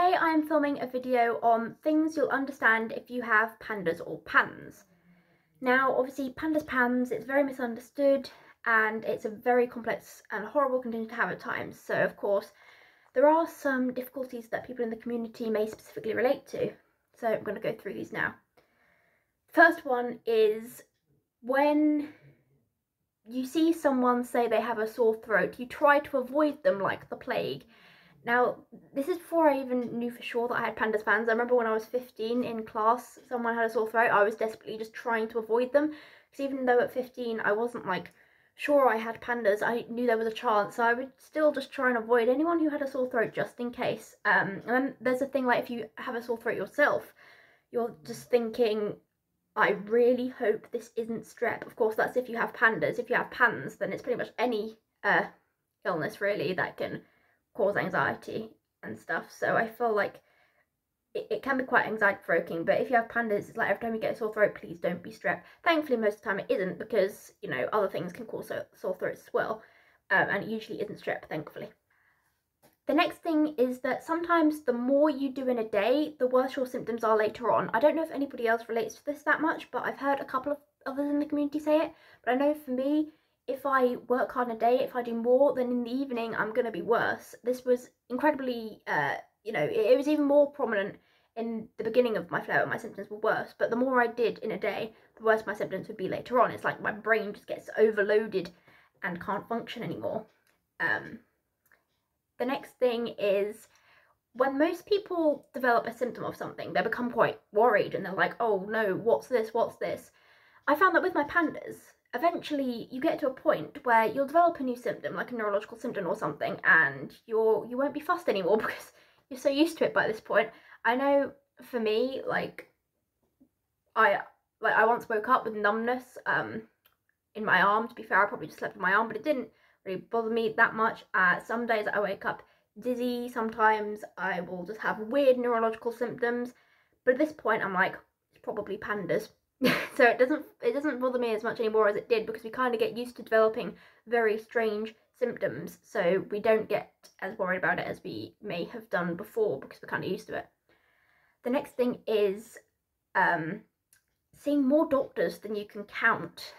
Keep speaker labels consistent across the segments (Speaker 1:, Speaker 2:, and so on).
Speaker 1: Today I am filming a video on things you'll understand if you have PANDAS or PANS. Now obviously PANDAS PANS, it's very misunderstood and it's a very complex and horrible condition to have at times. So of course there are some difficulties that people in the community may specifically relate to. So I'm going to go through these now. First one is when you see someone say they have a sore throat, you try to avoid them like the plague. Now, this is before I even knew for sure that I had PANDAS PANS. I remember when I was 15 in class, someone had a sore throat. I was desperately just trying to avoid them. Because even though at 15 I wasn't like sure I had PANDAS, I knew there was a chance. So I would still just try and avoid anyone who had a sore throat just in case. And then there's a thing like if you have a sore throat yourself, you're just thinking, I really hope this isn't strep. Of course, that's if you have PANDAS. If you have PANS, then it's pretty much any illness really that can cause anxiety and stuff. So I feel like it can be quite anxiety provoking, but if you have PANDAS, it's like every time you get a sore throat, please don't be strep. Thankfully most of the time it isn't, because you know other things can cause sore throats as well, and it usually isn't strep, thankfully. The next thing is that sometimes the more you do in a day, the worse your symptoms are later on. I don't know if anybody else relates to this that much, but I've heard a couple of others in the community say it. But I know for me, if I work hard in a day, if I do more, then in the evening I'm going to be worse. This was incredibly, it was even more prominent in the beginning of my flare. My symptoms were worse, but the more I did in a day, the worse my symptoms would be later on. It's like my brain just gets overloaded and can't function anymore. The next thing is when most people develop a symptom of something, they become quite worried and they're like, oh no, what's this? What's this? I found that with my PANDAS, eventually you get to a point where you'll develop a new symptom, like a neurological symptom or something, and you won't be fussed anymore because you're so used to it by this point. I know for me, I once woke up with numbness in my arm. To be fair, I probably just slept with my arm, but it didn't really bother me that much. Some days I wake up dizzy, sometimes I will just have weird neurological symptoms, but at this point I'm like, it's probably PANDAS. So it doesn't bother me as much anymore as it did, because we kind of get used to developing very strange symptoms, so we don't get as worried about it as we may have done before because we're kind of used to it. The next thing is seeing more doctors than you can count,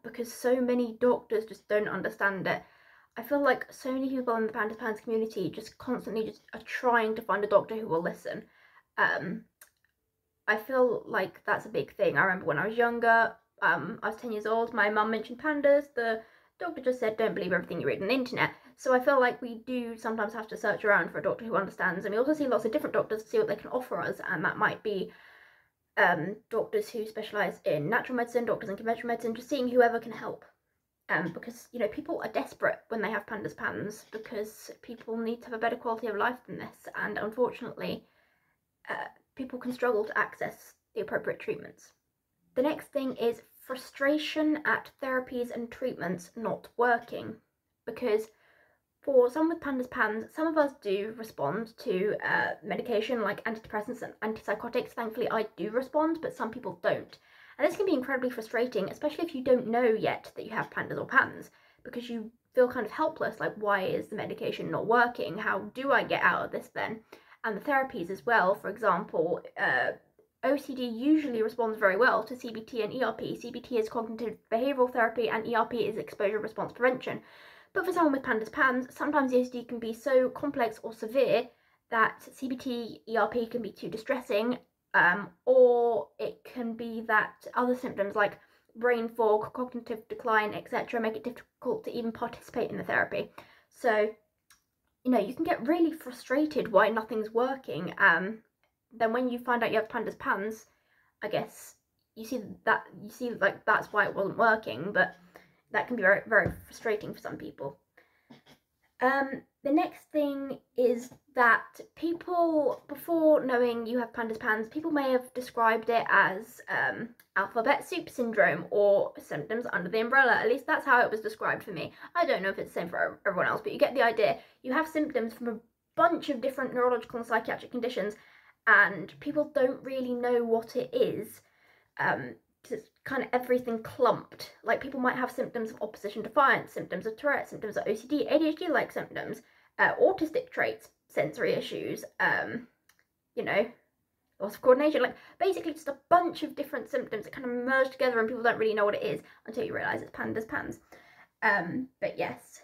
Speaker 1: because so many doctors just don't understand it. I feel like so many people in the PANDAS PANS community just constantly just are trying to find a doctor who will listen. I feel like that's a big thing. I remember when I was younger, I was 10 years old, my mum mentioned PANDAS, the doctor just said don't believe everything you read on the internet. So I feel like we do sometimes have to search around for a doctor who understands, and we also see lots of different doctors to see what they can offer us, and that might be doctors who specialise in natural medicine, doctors in conventional medicine, just seeing whoever can help. Because, you know, people are desperate when they have PANDAS PANS, because people need to have a better quality of life than this, and unfortunately people can struggle to access the appropriate treatments. The next thing is frustration at therapies and treatments not working, because for some with PANDAS PANS, some of us do respond to medication like antidepressants and antipsychotics. Thankfully I do respond, but some people don't. And this can be incredibly frustrating, especially if you don't know yet that you have PANDAS or PANS, because you feel kind of helpless, like why is the medication not working? How do I get out of this then? And the therapies as well. For example, OCD usually responds very well to CBT and ERP. CBT is cognitive behavioural therapy and ERP is exposure response prevention. But for someone with PANDAS PANS, sometimes the OCD can be so complex or severe that CBT, ERP can be too distressing, or it can be that other symptoms like brain fog, cognitive decline, etc. make it difficult to even participate in the therapy. So, you know, you can get really frustrated why nothing's working. Then when you find out you have PANDAS PANS, I guess you see like that's why it wasn't working, but that can be very, very frustrating for some people. The next thing is that people, before knowing you have PANDAS PANS, people may have described it as alphabet soup syndrome or symptoms under the umbrella. At least that's how it was described for me. I don't know if it's the same for everyone else, but you get the idea. You have symptoms from a bunch of different neurological and psychiatric conditions, and people don't really know what it is. It's kind of everything clumped. Like people might have symptoms of opposition defiance, symptoms of Tourette, symptoms of OCD, ADHD-like symptoms, autistic traits, sensory issues, you know, loss of coordination, like basically just a bunch of different symptoms that kind of merge together and people don't really know what it is until you realise it's PANDAS. But yes.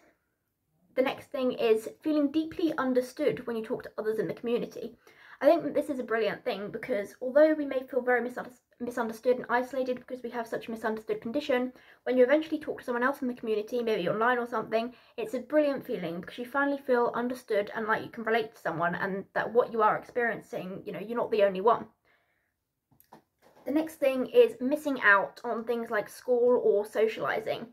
Speaker 1: The next thing is feeling deeply understood when you talk to others in the community. I think that this is a brilliant thing because although we may feel very misunderstood and isolated because we have such a misunderstood condition, when you eventually talk to someone else in the community, maybe online or something, it's a brilliant feeling because you finally feel understood and like you can relate to someone and that what you are experiencing, you know, you're not the only one. The next thing is missing out on things like school or socialising.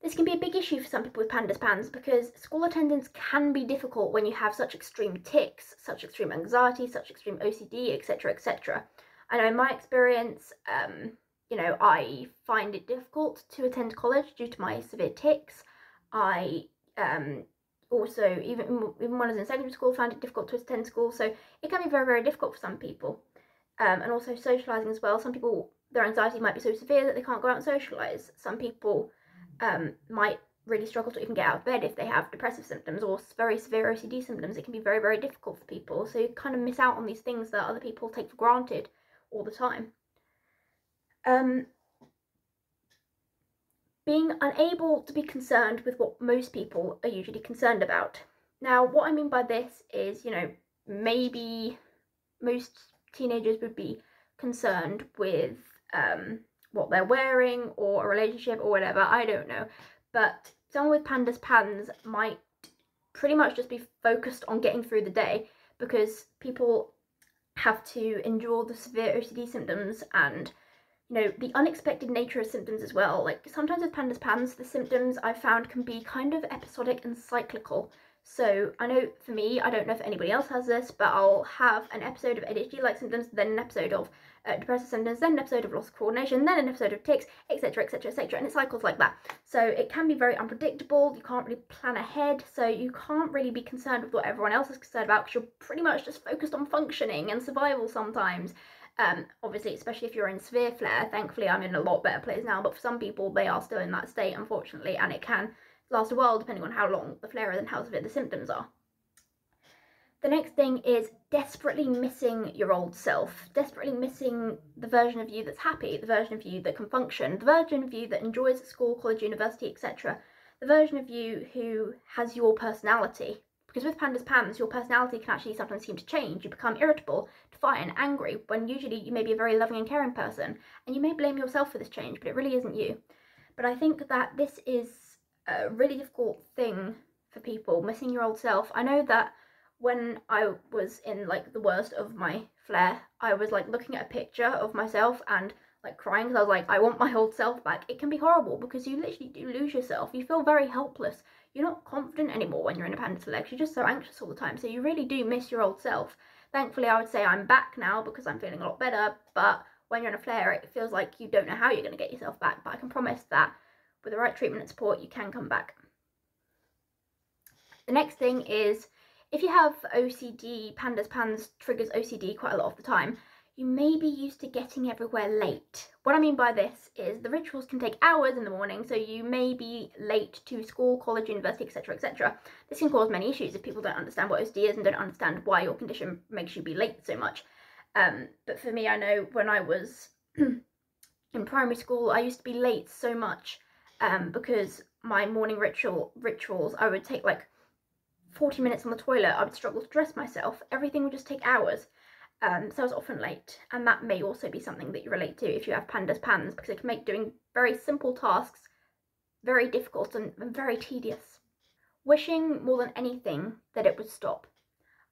Speaker 1: This can be a big issue for some people with PANDAS because school attendance can be difficult when you have such extreme tics, such extreme anxiety, such extreme OCD, etc, etc. I know in my experience, you know, I find it difficult to attend college due to my severe tics. I also, even when I was in secondary school, found it difficult to attend school, so it can be very, very difficult for some people. And also socialising as well. Some people, their anxiety might be so severe that they can't go out and socialise. Some people might really struggle to even get out of bed if they have depressive symptoms or very severe OCD symptoms. It can be very, very difficult for people. So you kind of miss out on these things that other people take for granted all the time. Being unable to be concerned with what most people are usually concerned about. Now, what I mean by this is, you know, maybe most teenagers would be concerned with what they're wearing or a relationship or whatever, I don't know. But someone with PANDAS might pretty much just be focused on getting through the day because people have to endure the severe OCD symptoms and, you know, the unexpected nature of symptoms as well. Like sometimes with PANDAS, the symptoms I've found can be kind of episodic and cyclical. So I know for me, I don't know if anybody else has this, but I'll have an episode of ADHD-like symptoms, then an episode of depressive symptoms, then an episode of loss of coordination, then an episode of tics, etc, etc, etc, and it cycles like that. So it can be very unpredictable, you can't really plan ahead, so you can't really be concerned with what everyone else is concerned about because you're pretty much just focused on functioning and survival sometimes. Obviously, especially if you're in severe flare, thankfully I'm in a lot better place now, but for some people they are still in that state, unfortunately, and it can last a while depending on how long the flare is and how severe the symptoms are. The next thing is desperately missing your old self, desperately missing the version of you that's happy, the version of you that can function, the version of you that enjoys school, college, university, etc. The version of you who has your personality. Because with PANDAS, your personality can actually sometimes seem to change. You become irritable, defiant, angry, when usually you may be a very loving and caring person. And you may blame yourself for this change, but it really isn't you. But I think that this is a really difficult thing for people, missing your old self. I know that when I was in like the worst of my flare, I was like looking at a picture of myself and like crying because I was like, I want my old self back. It can be horrible because you literally do lose yourself. You feel very helpless. You're not confident anymore when you're in a PANDAS leg. You're just so anxious all the time. So you really do miss your old self. Thankfully, I would say I'm back now because I'm feeling a lot better. But when you're in a flare, it feels like you don't know how you're going to get yourself back. But I can promise that with the right treatment and support, you can come back. The next thing is, if you have OCD, PANDAS triggers OCD quite a lot of the time, you may be used to getting everywhere late. What I mean by this is the rituals can take hours in the morning, so you may be late to school, college, university, etc, etc. This can cause many issues if people don't understand what OCD is and don't understand why your condition makes you be late so much. But for me, I know when I was in primary school, I used to be late so much because my morning rituals, I would take like 40 minutes on the toilet, I would struggle to dress myself. Everything would just take hours. So I was often late, and that may also be something that you relate to if you have PANDAS, because it can make doing very simple tasks very difficult and very tedious. Wishing more than anything that it would stop.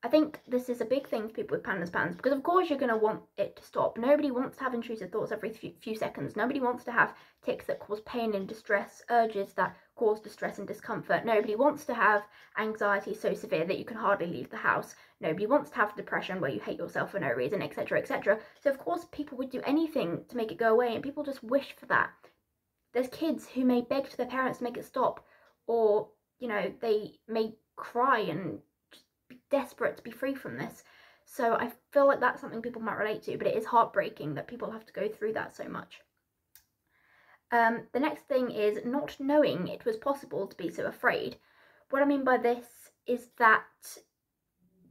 Speaker 1: I think this is a big thing for people with PANDAS because of course you're going to want it to stop. Nobody wants to have intrusive thoughts every few seconds. Nobody wants to have tics that cause pain and distress, urges that cause distress and discomfort. Nobody wants to have anxiety so severe that you can hardly leave the house. Nobody wants to have depression where you hate yourself for no reason, etc, etc. So of course people would do anything to make it go away, and people just wish for that. There's kids who may beg to their parents to make it stop, or, you know, they may cry and be desperate to be free from this. So I feel like that's something people might relate to, but it is heartbreaking that people have to go through that so much. The next thing is not knowing it was possible to be so afraid. What I mean by this is that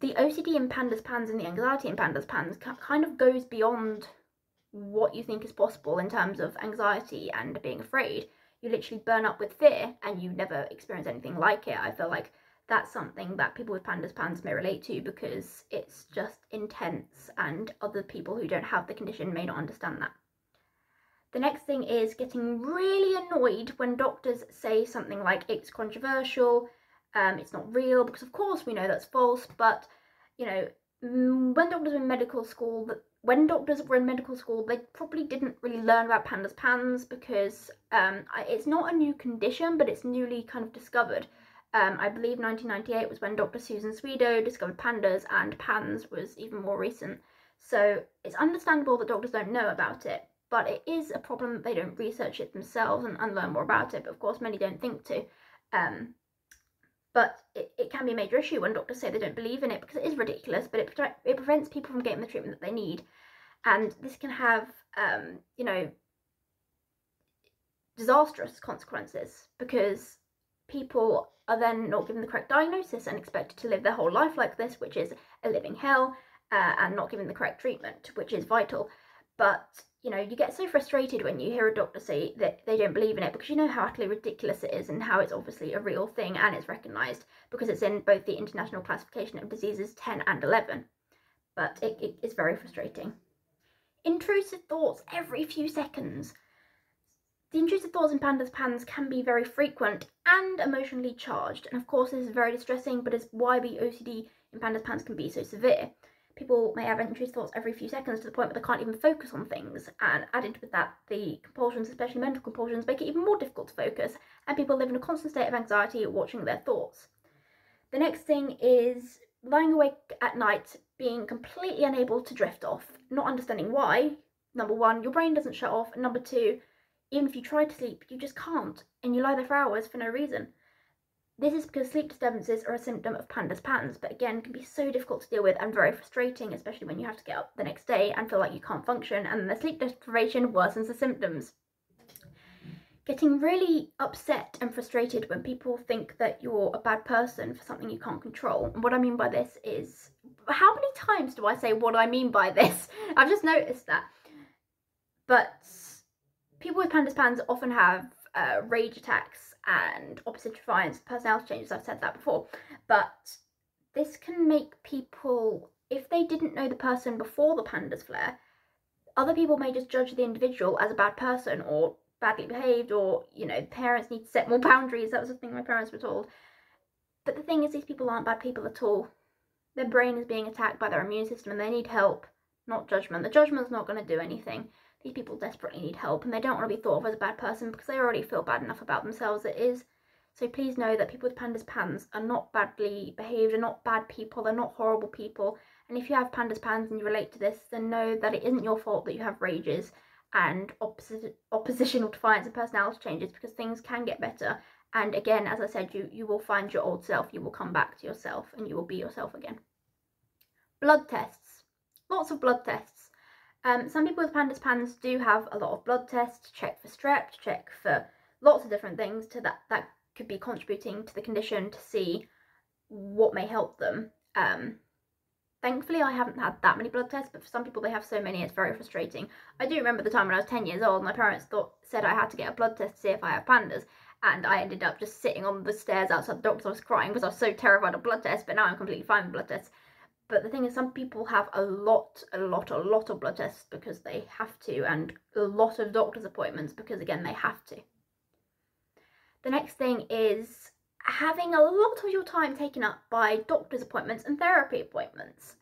Speaker 1: the OCD in PANDAS PANS and the anxiety in PANDAS PANS kind of goes beyond what you think is possible in terms of anxiety and being afraid. You literally burn up with fear and you never experience anything like it. I feel like that's something that people with PANDAS PANS may relate to because it's just intense, and other people who don't have the condition may not understand that. The next thing is getting really annoyed when doctors say something like it's controversial, it's not real, because of course we know that's false, but you know, when doctors were in medical school, they probably didn't really learn about PANDAS PANS because it's not a new condition, but it's newly kind of discovered. I believe 1998 was when Dr. Susan Swedo discovered PANDAS, and PANS was even more recent. So it's understandable that doctors don't know about it, but it is a problem that they don't research it themselves and learn more about it. But of course, many don't think to. But it can be a major issue when doctors say they don't believe in it, because it is ridiculous, but it prevents people from getting the treatment that they need. And this can have, you know, disastrous consequences, because people are then not given the correct diagnosis and expected to live their whole life like this, which is a living hell, and not given the correct treatment, which is vital. But, you know, you get so frustrated when you hear a doctor say that they don't believe in it, because you know how utterly ridiculous it is and how it's obviously a real thing, and it's recognised because it's in both the International Classification of Diseases 10 and 11. But it is very frustrating. Intrusive thoughts every few seconds. The intrusive thoughts in PANDAS PANS can be very frequent and emotionally charged, and of course this is very distressing, but it's why the OCD in PANDAS PANS can be so severe. People may have intrusive thoughts every few seconds to the point where they can't even focus on things, and added with that, the compulsions, especially mental compulsions, make it even more difficult to focus, and people live in a constant state of anxiety watching their thoughts. The next thing is lying awake at night, being completely unable to drift off, not understanding why. Number one, your brain doesn't shut off, and number two, even if you try to sleep, you just can't, and you lie there for hours for no reason. This is because sleep disturbances are a symptom of PANDAS PANS, but again can be so difficult to deal with and very frustrating, especially when you have to get up the next day and feel like you can't function, and the sleep deprivation worsens the symptoms. Getting really upset and frustrated when people think that you're a bad person for something you can't control. And what I mean by this is, how many times do I say what I mean by this? I've just noticed that. But people with PANDAS PANS often have rage attacks and opposite defiance personality changes. I've said that before, but this can make people, if they didn't know the person before the PANDAS flare, other people may just judge the individual as a bad person or badly behaved, or, you know, parents need to set more boundaries. That was the thing my parents were told. But the thing is, these people aren't bad people at all. Their brain is being attacked by their immune system and they need help, not judgment. The judgment's not going to do anything. These people desperately need help, and they don't want to be thought of as a bad person because they already feel bad enough about themselves as it is. So please know that people with PANDAS PANS are not badly behaved, are not bad people, they're not horrible people. And if you have PANDAS PANS and you relate to this, then know that it isn't your fault that you have rages and oppositional defiance and personality changes, because things can get better. And again, as I said, you will find your old self, you will come back to yourself, and you will be yourself again. Blood tests. Lots of blood tests. Some people with PANDAS PANS do have a lot of blood tests to check for strep, to check for lots of different things that could be contributing to the condition, to see what may help them. Thankfully, I haven't had that many blood tests, but for some people they have so many, it's very frustrating. I do remember the time when I was 10 years old, my parents said I had to get a blood test to see if I have PANDAS, and I ended up just sitting on the stairs outside the doctor's. I was crying because I was so terrified of blood tests, but now I'm completely fine with blood tests. But the thing is, some people have a lot of blood tests because they have to, and a lot of doctor's appointments because, again, they have to. The next thing is having a lot of your time taken up by doctor's appointments and therapy appointments,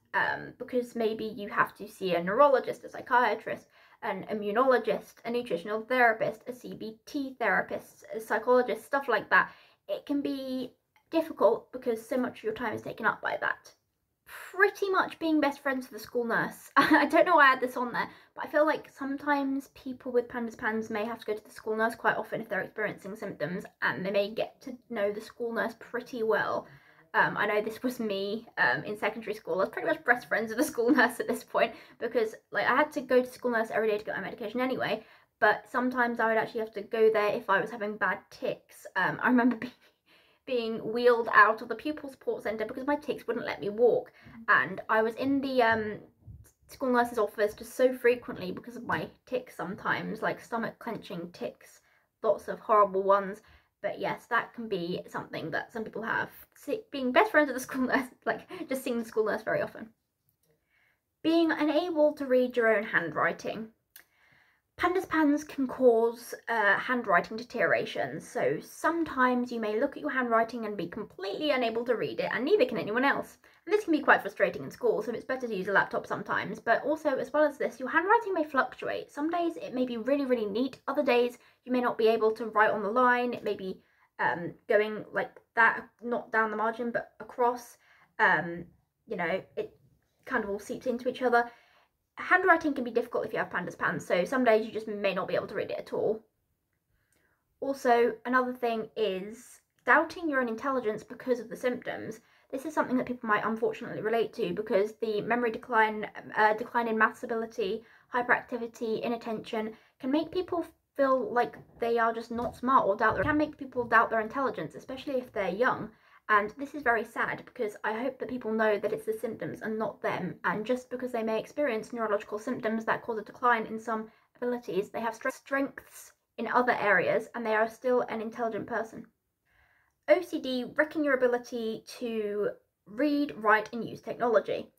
Speaker 1: because maybe you have to see a neurologist, a psychiatrist, an immunologist, a nutritional therapist, a CBT therapist, a psychologist, stuff like that. It can be difficult because so much of your time is taken up by that. Pretty much being best friends with the school nurse. I don't know why I had this on there, but I feel like sometimes people with PANDAS PANS may have to go to the school nurse quite often if they're experiencing symptoms, and they may get to know the school nurse pretty well. I know this was me in secondary school. I was pretty much best friends with the school nurse at this point, because like I had to go to the school nurse every day to get my medication anyway, but sometimes I would actually have to go there if I was having bad tics. I remember being wheeled out of the pupil support centre because my tics wouldn't let me walk, and I was in the school nurse's office just so frequently because of my tics sometimes, like stomach clenching tics, lots of horrible ones. But yes, that can be something that some people have. Being best friends with the school nurse, like just seeing the school nurse very often. Being unable to read your own handwriting. PANDAS can cause handwriting deterioration, so sometimes you may look at your handwriting and be completely unable to read it, and neither can anyone else. And this can be quite frustrating in school, so it's better to use a laptop sometimes. But also, as well as this, your handwriting may fluctuate. Some days it may be really, really neat. Other days you may not be able to write on the line. It may be going like that, not down the margin, but across. You know, it kind of all seeps into each other. Handwriting can be difficult if you have PANDAS, so some days you just may not be able to read it at all. Also, another thing is doubting your own intelligence because of the symptoms. This is something that people might unfortunately relate to because the memory decline, decline in maths ability, hyperactivity, inattention can make people feel like they are just not smart or can make people doubt their intelligence, especially if they're young. And this is very sad because I hope that people know that it's the symptoms and not them. And just because they may experience neurological symptoms that cause a decline in some abilities, they have strengths in other areas and they are still an intelligent person. OCD, wrecking your ability to read, write and use technology.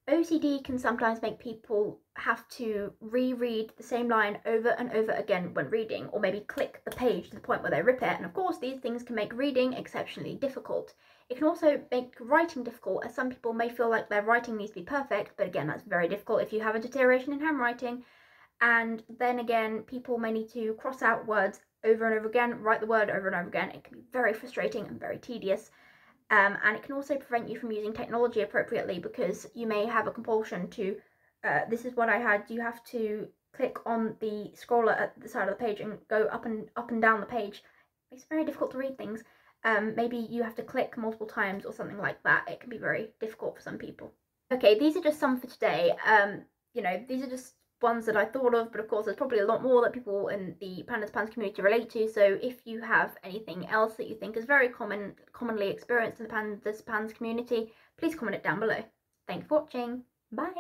Speaker 1: OCD can sometimes make people have to reread the same line over and over again when reading, or maybe click the page to the point where they rip it, and of course these things can make reading exceptionally difficult. It can also make writing difficult, as some people may feel like their writing needs to be perfect, but again that's very difficult if you have a deterioration in handwriting. And then again, people may need to cross out words over and over again, write the word over and over again. It can be very frustrating and very tedious. And it can also prevent you from using technology appropriately because you may have a compulsion to, this is what I had, you have to click on the scroller at the side of the page and go up and down the page. It's very difficult to read things. Maybe you have to click multiple times or something like that. It can be very difficult for some people. Okay, these are just some for today. You know, these are just ones that I thought of, but of course there's probably a lot more that people in the PANDAS community relate to, so if you have anything else that you think is very commonly experienced in the PANDAS community, please comment it down below. Thanks for watching. Bye!